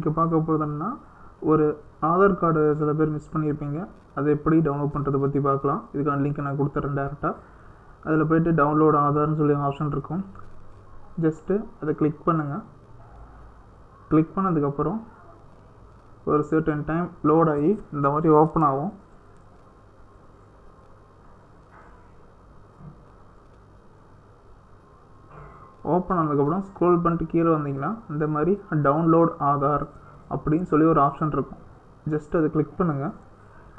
இன்றைக்கி பார்க்க போகிறதுன்னா ஒரு ஆதார் கார்டு சில பேர் மிஸ் பண்ணியிருப்பீங்க. அதை எப்படி டவுன்லோட் பண்ணுறதை பற்றி பார்க்கலாம். இதுக்கான லிங்க்கை நான் கொடுத்துட்றேன் டேரெக்டாக. அதில் போய்ட்டு டவுன்லோட் ஆதார்னு சொல்லி ஆப்ஷன் இருக்கும். ஜஸ்ட்டு அதை கிளிக் பண்ணுங்கள். கிளிக் பண்ணதுக்கப்புறம் ஒரு சர்டன் டைம் லோட் ஆகி இந்த மாதிரி ஓப்பன் ஆகும். ஓப்பன் ஆனதுக்கப்புறம் ஸ்க்ரோல் பண்ணிட்டு கீழே வந்தீங்கன்னா இந்த மாதிரி டவுன்லோட் ஆதார் அப்படின்னு சொல்லி ஒரு ஆப்ஷன் இருக்கும். ஜஸ்ட் அதை கிளிக் பண்ணுங்கள்.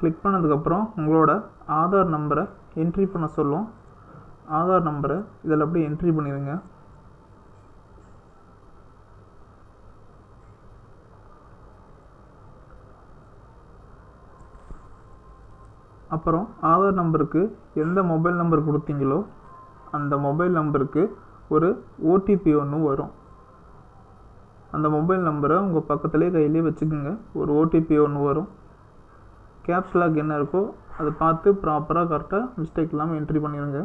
கிளிக் பண்ணதுக்கப்புறம் உங்களோட ஆதார் நம்பரை என்ட்ரி பண்ண சொல்லும். ஆதார் நம்பரை இதில் அப்படியே என்ட்ரி பண்ணிடுங்க. அப்புறம் ஆதார் நம்பருக்கு எந்த மொபைல் நம்பர் கொடுத்தீங்களோ அந்த மொபைல் நம்பருக்கு ஒரு ஓடிபி ஒன்று வரும். அந்த மொபைல் நம்பரை உங்கள் பக்கத்துலேயே கையிலே வச்சுக்கோங்க. ஒரு ஓடிபி ஒன்று வரும். கேப்ஸ் லாக் என்ன இருக்கோ அதை பார்த்து ப்ராப்பராக கரெக்டாக மிஸ்டேக் இல்லாமல் என்ட்ரி பண்ணிடுங்க.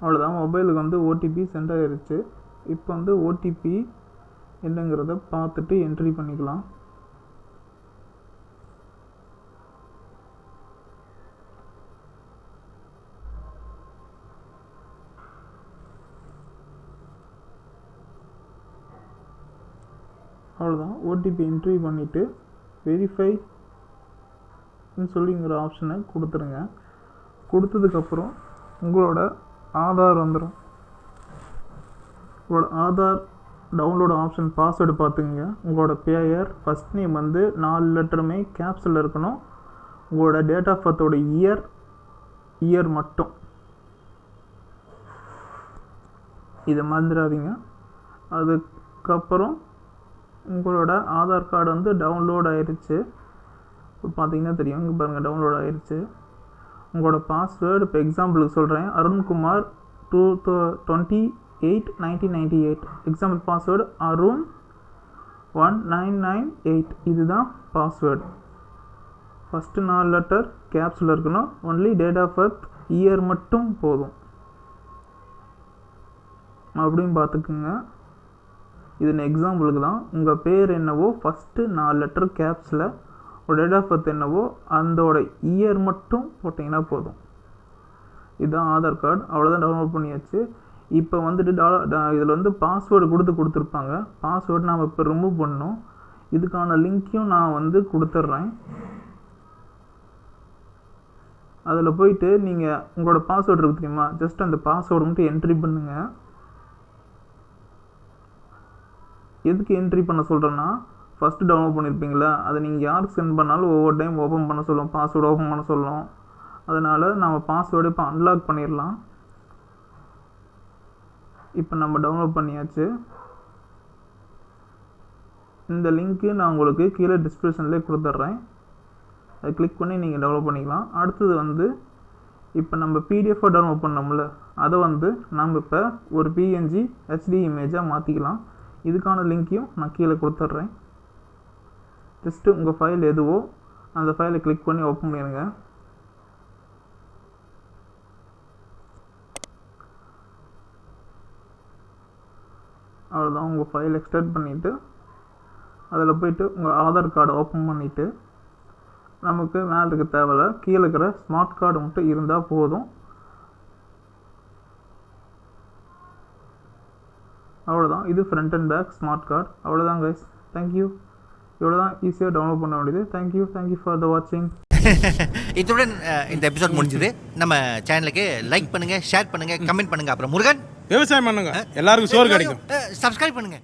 அவ்வளோதான், மொபைலுக்கு வந்து ஓடிபி சென்ட் ஆகிருச்சு. இப்போ வந்து ஓடிபி என்னங்கிறத பார்த்துட்டு என்ட்ரி பண்ணிக்கலாம். அவ்வளோதான், ஓடிபி என்ட்ரி பண்ணிவிட்டு வெரிஃபைன்னு சொல்லிங்கிற ஆப்ஷனை கொடுத்துருங்க. கொடுத்ததுக்கப்புறம் உங்களோட ஆதார் வந்துடும். உங்களோட ஆதார் டவுன்லோட் ஆப்ஷன் பாஸ்வேர்டு பார்த்துங்க. உங்களோட பேர் ஃபஸ்ட் நேம் வந்து 4 லெட்டருமே கேப்ஸில் இருக்கணும். உங்களோட டேட் ஆஃப் பர்த்தோட இயர் மட்டும் இதை மறந்துடாதீங்க. அதுக்கப்புறம் உங்களோட ஆதார் கார்டு வந்து டவுன்லோட் ஆயிடுச்சு. இப்போ பார்த்தீங்கன்னா தெரியும், இங்கே பாருங்கள் டவுன்லோட் ஆயிடுச்சு. உங்களோட பாஸ்வேர்டு இப்போ எக்ஸாம்பிளுக்கு சொல்கிறேன், அருண்குமார் 28/1998. Example password Arun 1998. இதுதான் பாஸ்வேர்டு. ஃபஸ்ட்டு 4 லெட்டர் கேப்ஸில் இருக்கணும். Only date of birth year மட்டும் போதும். அப்படின்னு பார்த்துக்குங்க. இது எக்ஸாம்பிளுக்கு தான். உங்கள் பேர் என்னவோ ஃபஸ்ட்டு 4 லெட்டர் கேப்ஸில், ஒரு டேட் ஆஃப் பர்த் என்னவோ அதோட இயர் மட்டும் போட்டிங்கன்னா போதும். இதுதான் ஆதார் கார்டு. அவ்வளோதான், டவுன்லோட் பண்ணியாச்சு. இப்போ வந்துட்டு இதில் வந்து பாஸ்வேர்டு கொடுத்துருப்பாங்க. பாஸ்வேர்டு நாம் இப்போ ரிமூவ் பண்ணணும். இதுக்கான லிங்க்கையும் நான் வந்து கொடுத்துட்றேன். அதில் போயிட்டு நீங்கள் உங்களோட பாஸ்வேர்டு இருக்குது தெரியுமா, ஜஸ்ட் அந்த பாஸ்வேர்டு மட்டும் என்ட்ரி பண்ணுங்கள். எதுக்கு என்ட்ரி பண்ண சொல்கிறேன்னா, ஃபஸ்ட்டு டவுன்லோட் பண்ணியிருப்பீங்களா, அதை நீங்கள் யாருக்கு சென்ட் பண்ணாலும் ஒவ்வொரு டைம் ஓப்பன் பண்ண சொல்லும், பாஸ்வேர்டு ஓப்பன் பண்ண சொல்லும். அதனால் நம்ம பாஸ்வேர்டு இப்போ அன்லாக் பண்ணிடலாம். இப்போ நம்ம டவுன்லோட் பண்ணியாச்சு. இந்த லிங்க்கு நான் உங்களுக்கு கீழே டிஸ்கிரிப்ஷன்லேயே கொடுத்துட்றேன். அதை கிளிக் பண்ணி நீங்கள் டவுன்லோட் பண்ணிக்கலாம். அடுத்தது வந்து இப்போ நம்ம பிடிஎஃபாக டவுன்லோட் பண்ணோம்ல, அதை வந்து நம்ம இப்போ ஒரு பிஎன்ஜி ஹெச்டி இமேஜாக மாற்றிக்கலாம். இதுக்கான லிங்க்கையும் நான் கீழே கொடுத்துட்றேன். ஜஸ்ட்டு உங்கள் ஃபைல் எதுவோ அந்த ஃபைலை கிளிக் பண்ணி ஓப்பன் பண்ணிடுங்க. அவ்வளோதான், உங்கள் ஃபைல் எக்ஸ்ட்ராக்ட் பண்ணிவிட்டு அதில் போய்ட்டு உங்கள் ஆதார் கார்டை ஓப்பன் பண்ணிவிட்டு, நமக்கு மேலே இருக்க தேவையில்ல, கீழே இருக்கிற ஸ்மார்ட் கார்டு மட்டும் இருந்தால் போதும். அவ்வளோதான், இது front and back smart card. அவ்வளோதான் கைஸ், தேங்க்யூ. இவ்வளோ தான் ஈஸியாக டவுன்லோட் பண்ண வேண்டியது. தேங்க்யூ ஃபார் த வாட்சிங். இத்துடன் இந்த எபிசோட் முடிஞ்சது. நம்ம சேனலுக்கு லைக் பண்ணுங்க, ஷேர் பண்ணுங்க, கமெண்ட் பண்ணுங்க. அப்புறம் முருகன் விவசாயம் பண்ணுங்க, எல்லாருக்கும் சோறு கிடைக்கும். சப்ஸ்கிரைப் பண்ணுங்க.